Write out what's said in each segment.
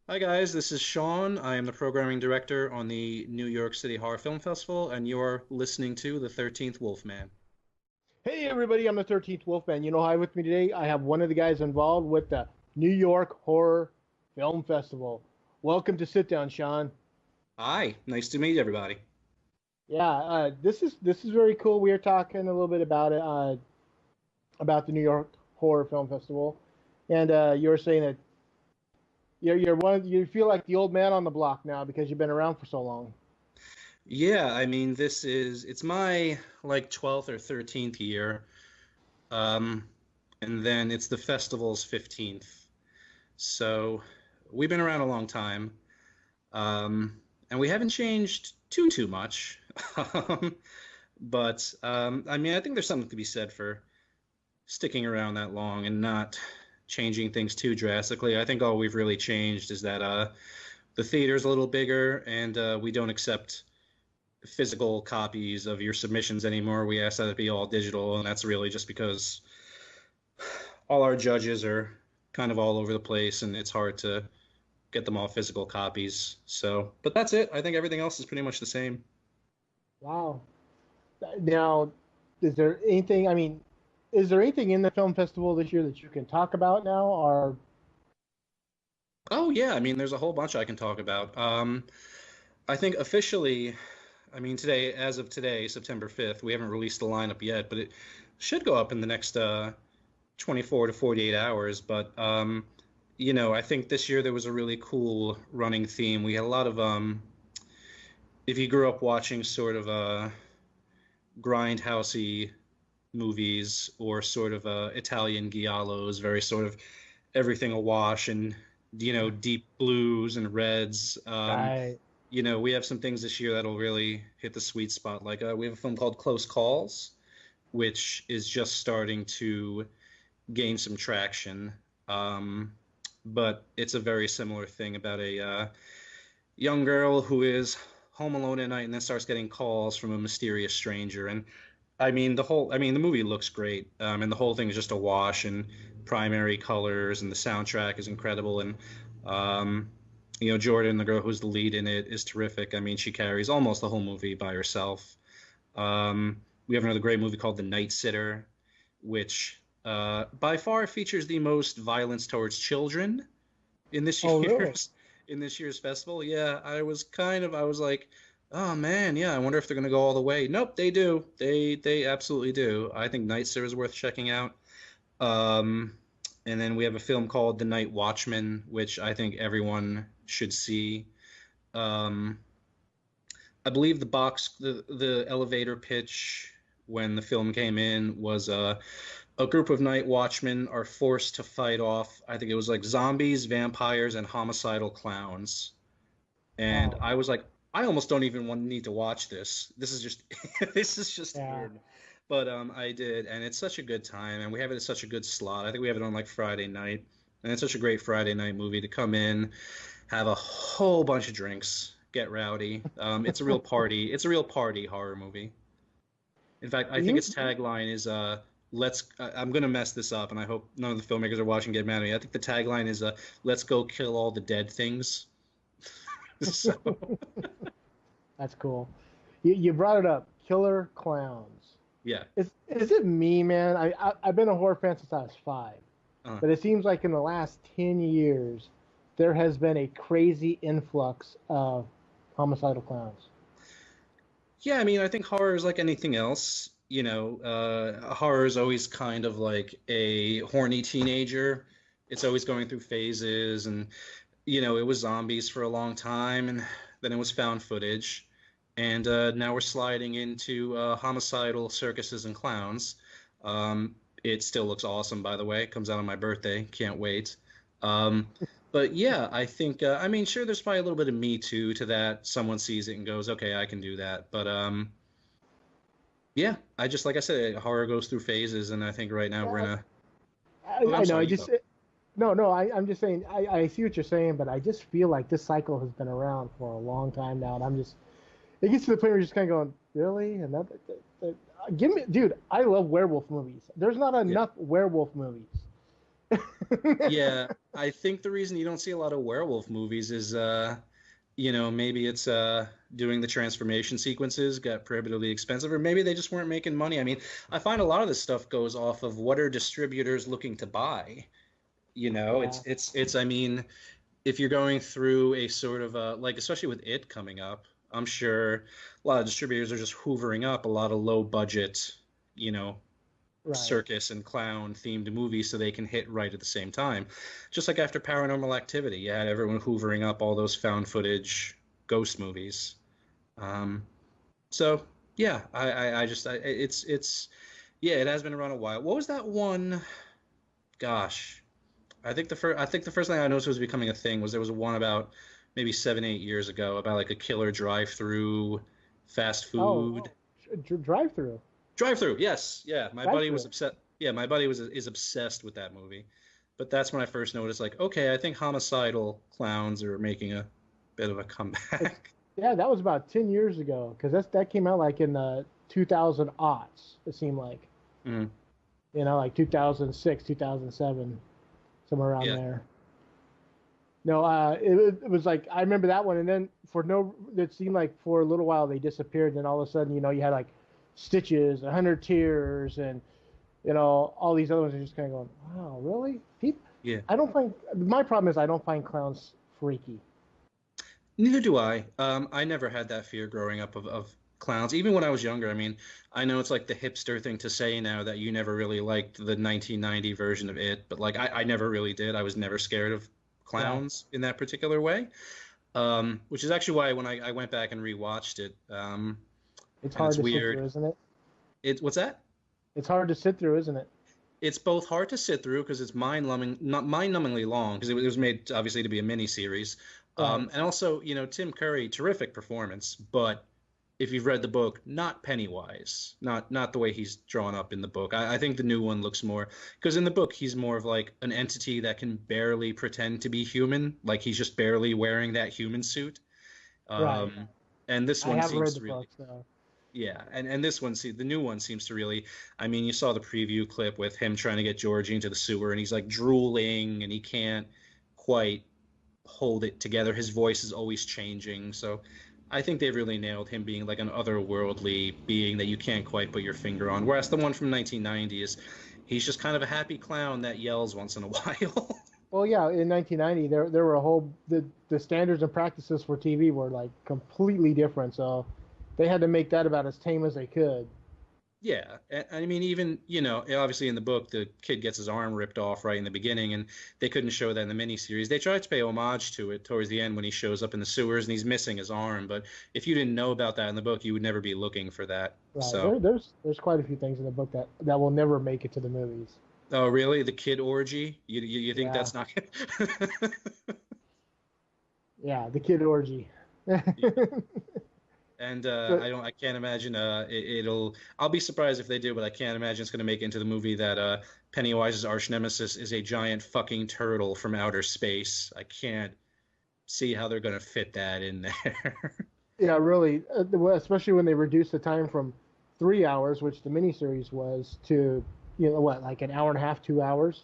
Hi guys, this is Sean. I am the programming director on the New York City Horror Film Festival, and you're listening to The 13th Wolfman. Hey everybody, I'm the 13th Wolfman. You know, hi with me today. I have one of the guys involved with the New York Horror Film Festival. Welcome to Sit Down, Sean. Hi, nice to meet everybody. Yeah, this is very cool. We are talking a little bit about the New York Horror Film Festival, and you were saying that you feel like the old man on the block now because you've been around for so long. Yeah, I mean, it's my like 12th or 13th year, um, and then it's the festival's 15th. So we've been around a long time, and we haven't changed too much. Um, but I mean, I think there's something to be said for sticking around that long and not changing things too drastically. I think all we've really changed is that the theater's a little bigger and we don't accept physical copies of your submissions anymore. We ask that it be all digital, and that's really just because all our judges are kind of all over the place and it's hard to get them all physical copies. So, but that's it. I think everything else is pretty much the same. Wow. Now, is there anything? I mean, is there anything in the film festival this year that you can talk about now, or Oh yeah, I mean, there's a whole bunch I can talk about. I think officially, I mean, today, as of today, September 5th, we haven't released the lineup yet, but it should go up in the next 24 to 48 hours. But I think this year there was a really cool running theme. We had a lot of, if you grew up watching sort of grindhousey movies or sort of Italian giallos, very sort of everything awash and, deep blues and reds. right? We have some things this year that'll really hit the sweet spot. Like we have a film called Close Calls, which is just starting to gain some traction. But it's a very similar thing about a young girl who is home alone at night and then starts getting calls from a mysterious stranger. And the movie looks great, and the whole thing is just a wash in primary colors, and the soundtrack is incredible. And Jordan, the girl who's the lead in it, is terrific. I mean, she carries almost the whole movie by herself. We have another great movie called The Night Sitter, which by far features the most violence towards children in this Oh, really? year's in this year's festival. Yeah, I was like, oh man, yeah, I wonder if they're gonna go all the way. Nope, they do. They absolutely do. I think Night Sitter is worth checking out. Um, and then we have a film called The Night Watchman, which I think everyone should see. Um, I believe the elevator pitch when the film came in was a group of night watchmen are forced to fight off. I think it was like zombies, vampires, and homicidal clowns. And Wow. I was like, I almost don't even want need to watch this. This is just this is just Yeah. in. But I did, and it's such a good time, and we have it at such a good slot. I think we have it on like Friday night, and it's such a great Friday night movie to come in, have a whole bunch of drinks, get rowdy. It's a real party. It's a real party horror movie. In fact, I think You its tagline is "Let's." I'm gonna mess this up, and I hope none of the filmmakers are watching and get mad at me. I think the tagline is "Let's go kill all the dead things." So That's cool. You brought it up. Killer clowns. yeah. Is it me, man? I've been a horror fan since I was 5, Uh, but it seems like in the last 10 years there has been a crazy influx of homicidal clowns. yeah, I mean, I think horror is like anything else. Horror is always kind of like a horny teenager. It's always going through phases, and it was zombies for a long time, and then it was found footage, and now we're sliding into homicidal circuses and clowns. It still looks awesome, by the way. It comes out on my birthday. Can't wait. Um, but yeah, I think I mean, sure, there's probably a little bit of Me Too to that. Someone sees it and goes, "Okay, I can do that." But yeah, I just like I said, horror goes through phases, and I think right now we're in Yeah, a. Oh, I I'm know. sorry, you go. No. I'm just saying. I see what you're saying, but I just feel like this cycle has been around for a long time now, and I'm just. It gets to the point where you're just kind of going, really? Give me, dude. I love werewolf movies. There's not Yeah. enough werewolf movies. Yeah, I think the reason you don't see a lot of werewolf movies is, maybe it's doing the transformation sequences got prohibitively expensive, or maybe they just weren't making money. I mean, I find a lot of this stuff goes off of what are distributors looking to buy. Yeah, I mean, if you're going through a sort of like, especially with it coming up, I'm sure a lot of distributors are just hoovering up a lot of low budget, you know, right. circus and clown themed movies so they can hit right at the same time. Just like after Paranormal Activity, you had everyone hoovering up all those found footage ghost movies. Um, so yeah, yeah, it has been around a while. What was that one? Gosh, I think the first thing I noticed was becoming a thing was there was one about maybe 7, 8 years ago about like a killer drive-through fast Oh, food. drive through, Drive-through, yes, yeah. My drive buddy was through. upset. Yeah, my buddy was is obsessed with that movie. But that's when I first noticed, like, okay, I think homicidal clowns are making a bit of a It's comeback. yeah, that was about 10 years ago because that came out like in the 2000 aughts. It seemed like Mm, like 2006, 2007, somewhere around yeah, there. No, it was like I remember that one, and then it seemed like for a little while they disappeared. And then all of a sudden, you had like Stitches, 100 Tears, and all these other ones are just kind of going, wow, really? People, yeah. I don't find my problem is I don't find clowns freaky. Neither do I. I never had that fear growing up of clowns. Even when I was younger, I mean, I know it's like the hipster thing to say now that you never really liked the 1990 version of it, but like I never really did. I was never scared of Yeah, clowns in that particular way. Which is actually why when I went back and rewatched it, it's and hard it's to sit weird. through, isn't it? What's that? It's hard to sit through, isn't it? It's both hard to sit through because it's mind-numbing, not mind-numbingly long because it was made obviously to be a mini series, Right. and also Tim Curry, terrific performance, but if you've read the book, not Pennywise, not the way he's drawn up in the book. I think the new one looks more because in the book he's more of like an entity that can barely pretend to be human, like he's just barely wearing that human suit. Right. Um, and this I one haven't read seems the to really book, so yeah, and this one, see, the new one seems to really. I mean, you saw the preview clip with him trying to get Georgie into the sewer, and he's like drooling, and he can't quite hold it together. His voice is always changing, so I think they've really nailed him being like an otherworldly being that you can't quite put your finger on. Whereas the one from 1990 is, he's just kind of a happy clown that yells once in a while. well, yeah, in 1990 there were a whole the standards and practices for TV were like completely different, so they had to make that about as tame as they could. Yeah, I mean, even obviously in the book, the kid gets his arm ripped off right in the beginning, and they couldn't show that in the miniseries. They tried to pay homage to it towards the end when he shows up in the sewers and he's missing his arm. But if you didn't know about that in the book, you would never be looking for that. Right. So, There's quite a few things in the book that will never make it to the movies. oh, really? The kid orgy? You think Yeah. that's not? Yeah, the kid orgy. Yeah. And But I can't imagine it'll. I'll be surprised if they do, but I can't imagine it's going to make it into the movie that Pennywise's arch nemesis is a giant fucking turtle from outer space. I can't see how they're going to fit that in there. yeah, really, especially when they reduced the time from 3 hours, which the miniseries was, to what, like an hour and a half, 2 hours.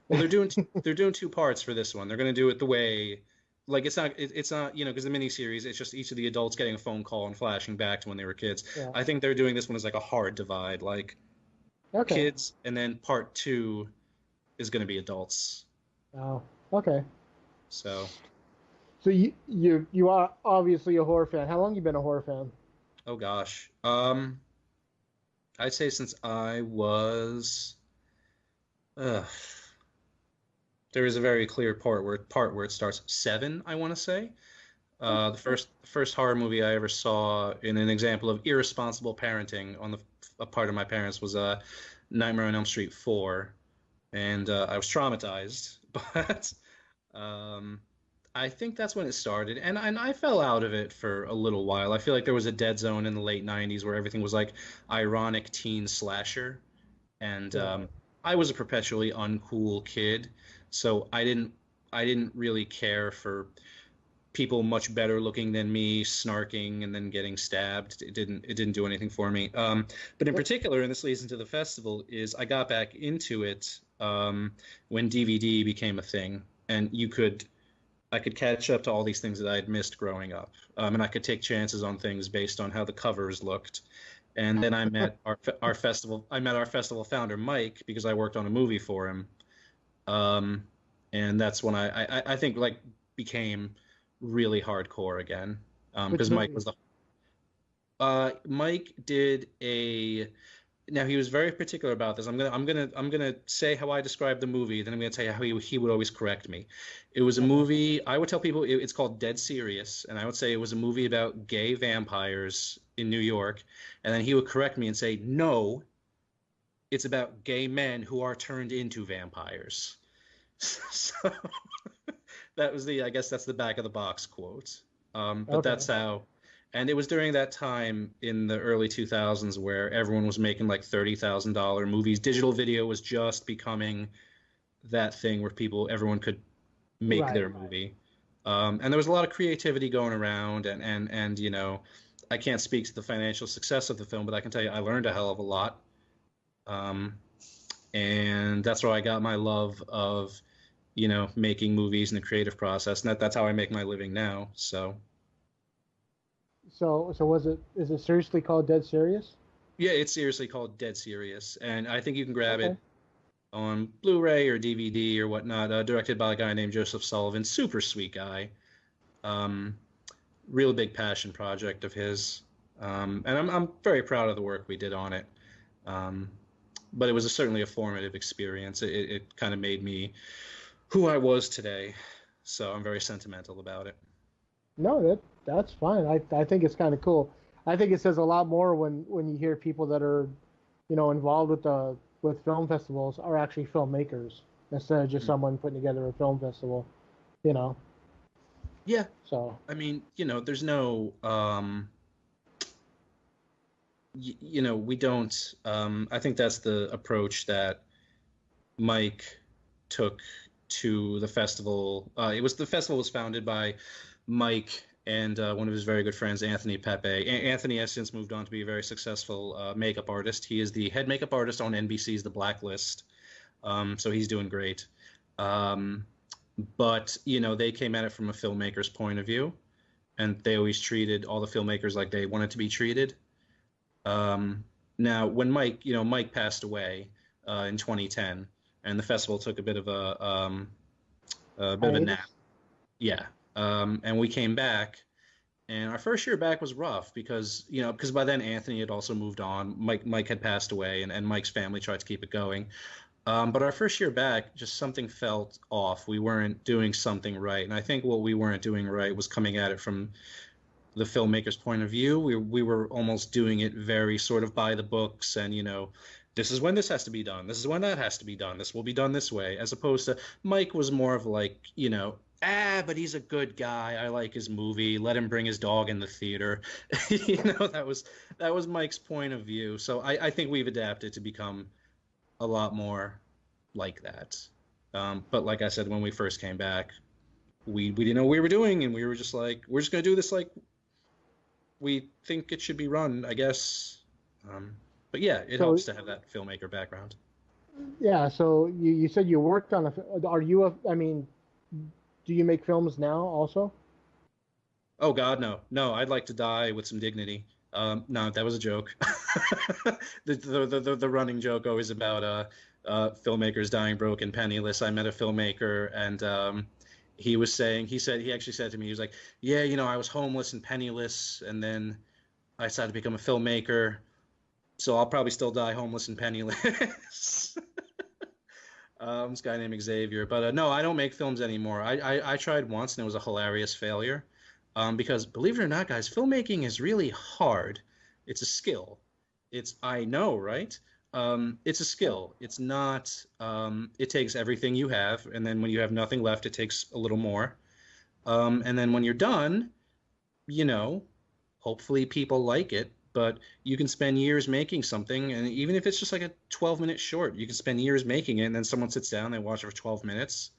Well, they're doing two parts for this one. They're going to do it the way, like it's not because the miniseries it's just each of the adults getting a phone call and flashing back to when they were kids. Yeah. I think they're doing this one as like a hard divide, like Okay. kids, and then part two is going to be adults. Oh. Okay. So, So you are obviously a horror fan. How long you been a horror fan? oh gosh, I'd say since I was, uh, there is a very clear part where it starts 7, I want to say. The first horror movie I ever saw in an example of irresponsible parenting on the a part of my parents was Nightmare on Elm Street 4, and I was traumatized, but um, I think that's when it started, and I fell out of it for a little while. I feel like there was a dead zone in the late '90s where everything was like ironic teen slasher, and Right. I was a perpetually uncool kid, so I didn't really care for people much better looking than me snarking and then getting stabbed. It didn't do anything for me. But in Yep. particular, and this leads into the festival, is I got back into it when DVD became a thing, and I could catch up to all these things that I had missed growing up, and I could take chances on things based on how the covers looked. And then I met our festival founder Mike because I worked on a movie for him, um, and that's when I think like became really hardcore again, Which because movie? Mike did a now he was very particular about this. I'm gonna say how I described the movie, then I'm gonna tell you how he would always correct me. It was a Okay. movie. I would tell people it's called Dead Serious, and I would say it was a movie about gay vampires in New York, and then he would correct me and say, "No, it's about gay men who are turned into vampires." So that was I guess that's the back of the box quote. But Okay. that's how, and it was during that time in the early 2000s where everyone was making like $30,000 movies. Digital video was just becoming that thing where everyone could make Right. their movie. And there was a lot of creativity going around, and I can't speak to the financial success of the film, but I can tell you I learned a hell of a lot. Um, and that's where I got my love of making movies and the creative process, and that's how I make my living now. So So is it seriously called Dead Serious? yeah, it's seriously called Dead Serious, and I think you can grab Okay. it on Blu-ray or DVD or whatnot. Directed by a guy named Joseph Sullivan, super sweet guy. Um, Real big passion project of his, and I'm very proud of the work we did on it. Um, but it was certainly a formative experience. It kind of made me who I was today, so I'm very sentimental about it. No, that's fine. I think it's kind of cool. I think it says a lot more when you hear people that are, involved with film festivals are actually filmmakers instead of just Mm. someone putting together a film festival, you know. Yeah, So, I mean, there's no, we don't. I think that's the approach that Mike took to the festival. The festival was founded by Mike and one of his very good friends, Anthony Pepe. Anthony has since moved on to be a very successful makeup artist. He is the head makeup artist on NBC's The Blacklist, so he's doing great. Um, but they came at it from a filmmaker's point of view, and they always treated all the filmmakers like they wanted to be treated. Um, Now, when Mike passed away in 2010, and the festival took a bit of a nap. hiatus. Yeah, and we came back, and our first year back was rough because by then Anthony had also moved on. Mike had passed away, and Mike's family tried to keep it going. But our first year back, just something felt off. We weren't doing something right, and I think what we weren't doing right was coming at it from the filmmaker's point of view. We were almost doing it very sort of by the books, and this is when this has to be done. This is when that has to be done. This will be done this way, as opposed to Mike was more of like but he's a good guy. I like his movie. Let him bring his dog in the theater. That was Mike's point of view. So I think we've adapted to become a lot more like that. But like I said, when we first came back, we didn't know what we were doing, and we were just like, we're just gonna do this like we think it should be run, I guess. But yeah, it So, helps to have that filmmaker background. yeah, so you said you worked on are you I mean, do you make films now also? Oh God, no, no! I'd like to die with some dignity. No, that was a joke. The running joke always about filmmakers dying broke and penniless. I met a filmmaker, and he actually said to me, he was like, "Yeah, I was homeless and penniless, and then I decided to become a filmmaker, so I'll probably still die homeless and penniless." This guy named Xavier. But no, I don't make films anymore. I tried once and it was a hilarious failure. Because believe it or not, guys, filmmaking is really hard. It's a skill. I know, right? It's a skill. It's not, it takes everything you have. And then when you have nothing left, it takes a little more. And then when you're done, you know, hopefully people like it, but you can spend years making something, and even if it's just like a 12-minute short, you can spend years making it, and then someone sits down, they watch it for 12 minutes.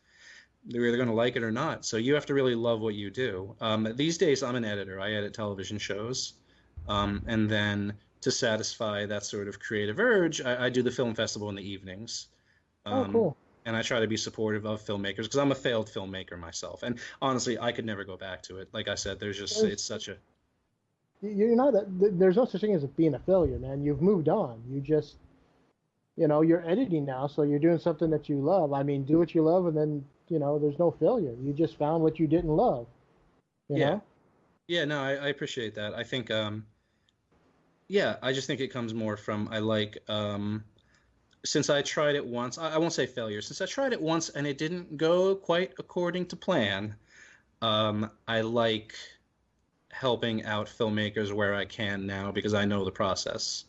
They're either going to like it or not. So you have to really love what you do. These days, I'm an editor. I edit television shows. And then to satisfy that sort of creative urge, I do the film festival in the evenings. Oh, cool. And I try to be supportive of filmmakers because I'm a failed filmmaker myself. And honestly, I could never go back to it. Like I said, it's There's, such a, you're not. There's no such thing as being a failure, man. You've moved on. You just, you're editing now, so you're doing something that you love. I mean, do what you love, and then there's no failure. You just found what you didn't love. You yeah. know. Yeah, no, I appreciate that. I think, yeah, I just think it comes more from I like, since I tried it once, I won't say failure, since I tried it once and it didn't go quite according to plan, I like helping out filmmakers where I can now because I know the process.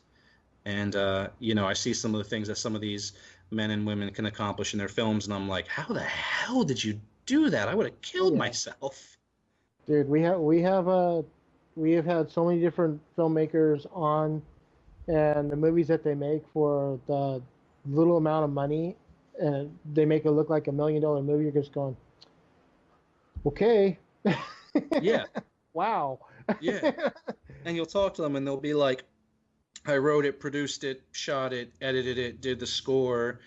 And, I see some of the things that some of these men and women can accomplish in their films, and I'm like, how the hell did you do that? I would have Oh killed yeah, myself. dude. We have had so many different filmmakers on, and the movies that they make for the little amount of money, and they make it look like $1 million movie. You're just going, okay, Yeah, wow. yeah. And you'll talk to them, and they'll be like, I wrote it, produced it, shot it, edited it, did the score,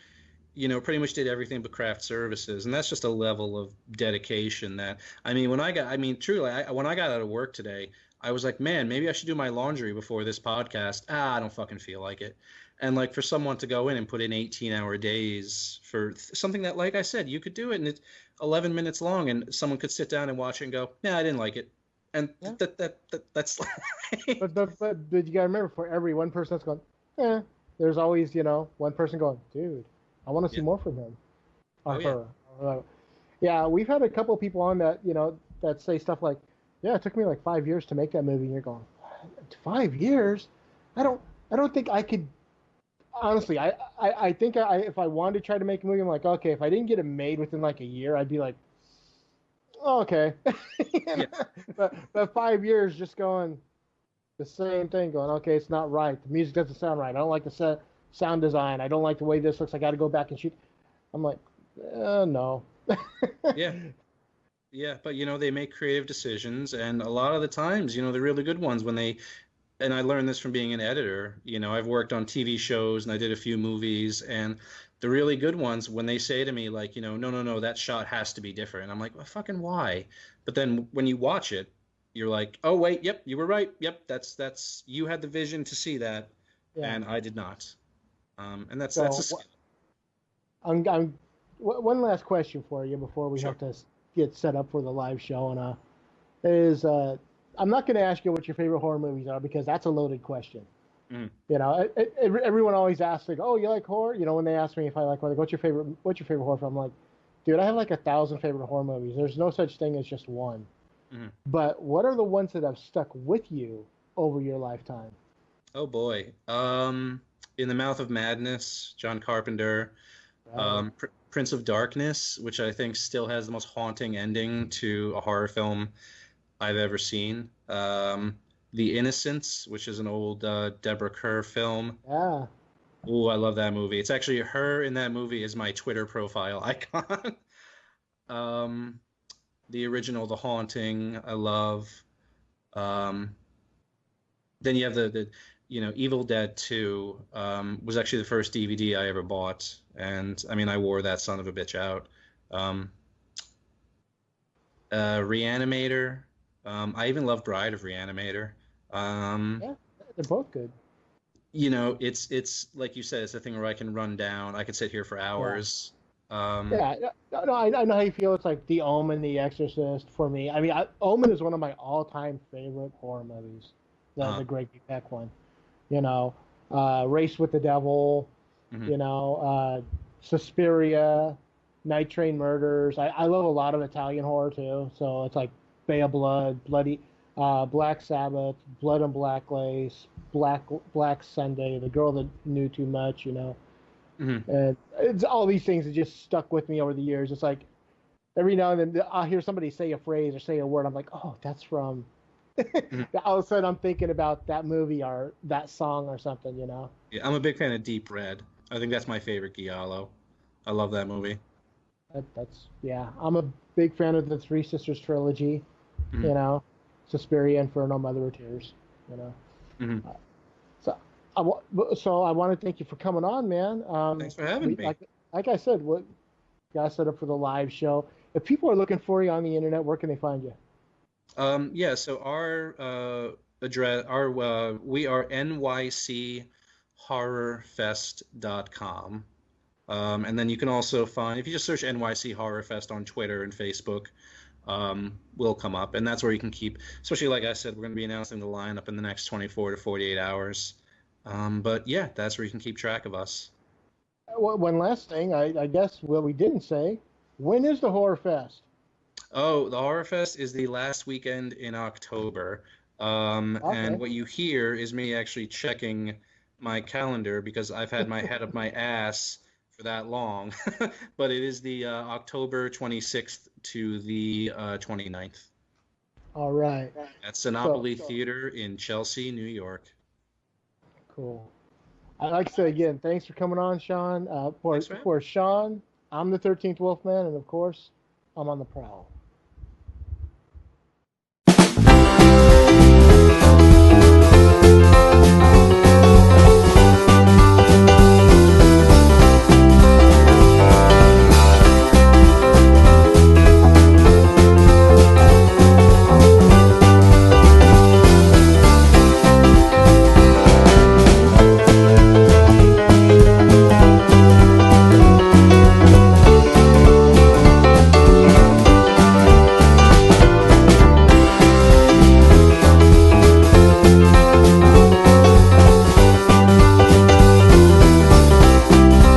pretty much did everything but craft services. And that's just a level of dedication that, I mean, truly, when I got out of work today, I was like, man, maybe I should do my laundry before this podcast. I don't fucking feel like it. And like for someone to go in and put in 18-hour days for something that, like I said, you could do it and it's 11 minutes long and someone could sit down and watch it and go, yeah, I didn't like it. And Yeah. that's But you gotta remember, for every one person that's going, there's always one person going, dude, I want to see yeah. more from him or Oh yeah. her. Yeah, we've had a couple of people on that that say stuff like, yeah, it took me like 5 years to make that movie, and you're going, 5 years? I don't I don't think I could. Honestly, I think if I wanted to try to make a movie, I'm like, okay, if I didn't get it made within like a year, I'd be like, oh, okay. Yeah. But 5 years just going the same thing, going, okay, it's not right. The music doesn't sound right. I don't like the sound design. I don't like the way this looks. I got to go back and shoot. I'm like, no. Yeah. Yeah, but they make creative decisions, and a lot of the times, the really good ones when they, and I learned this from being an editor, I've worked on TV shows and I did a few movies, and the really good ones, when they say to me like, no, no, no, that shot has to be different. I'm like, well, fucking why? But then when you watch it, you're like, oh wait, yep, you were right. Yep, that's you had the vision to see that, Yeah. and I did not. And that's a So skill. one last question for you before we Sure. have to get set up for the live show, and is I'm not going to ask you what your favorite horror movies are because that's a loaded question. Mm. Everyone always asks like, "Oh, you like horror?" When they ask me if I like horror, like, what's your favorite horror film? I'm like, dude, I have like 1,000 favorite horror movies. There's no such thing as just one. Mhm. But what are the ones that have stuck with you over your lifetime? Oh boy. In the Mouth of Madness, John Carpenter. Right. Prince of Darkness, which I think still has the most haunting ending to a horror film I've ever seen. The Innocents, which is an old Deborah Kerr film. Yeah. Oh, I love that movie. It's actually her in that movie is my Twitter profile icon. um, the original, The Haunting, I love. Um, then you have Evil Dead 2 was actually the first DVD I ever bought, and I mean I wore that son of a bitch out. Um, Reanimator. I even love Bride of Reanimator. Um, Yeah. They're both good. it's like you said, it's a thing where I can run down. I could sit here for Yeah. hours. Um, Yeah, no, I know how you feel. It's like The Omen, The Exorcist for me. I mean, Omen is one of my all-time favorite horror movies. The uh, Gregory Peck one. Race with the Devil. mhm. Suspiria, Night Train Murders. I love a lot of Italian horror too. So it's like Bay of Blood, Black Sabbath, Blood and Black Lace, Black Sunday, The Girl That Knew Too Much. Mhm. And it's all these things that just stuck with me over the years. It's like every now and then I'll hear somebody say a phrase or say a word. I'm like, oh, that's from. Mhm. All of a sudden, I'm thinking about that movie or that song or something. Yeah, I'm a big fan of Deep Red. I think that's my favorite Giallo. I love that movie. Yeah. I'm a big fan of the Three Sisters trilogy. Mhm. You know, Suspiria, Inferno, Mother of Tears. You know, Mhm. so I want to thank you for coming on, man. Thanks for having We me. like I said, what got set up for the live show. If people are looking for you on the internet, where can they find you? Yeah, so our address, we are nychorrorfest.com. And then you can also find, if you just search NYC Horror Fest on Twitter and Facebook, will come up. And that's where you can keep, especially like I said, we're going to be announcing the lineup in the next 24 to 48 hours. But yeah, that's where you can keep track of us. One last thing, I guess what we didn't say. When is the Horror Fest? Oh, the Horror Fest is the last weekend in October. And Okay. what you hear is me actually checking my calendar because I've had my head up my ass for that long. But it is the October 26th to the 29th All right. at So Sinopoli Theater in Chelsea, New York. cool. I'd like to say again, thanks for coming on, Sean. Thanks for having For me. Sean, I'm the 13th Wolfman, and of course, I'm on the prowl.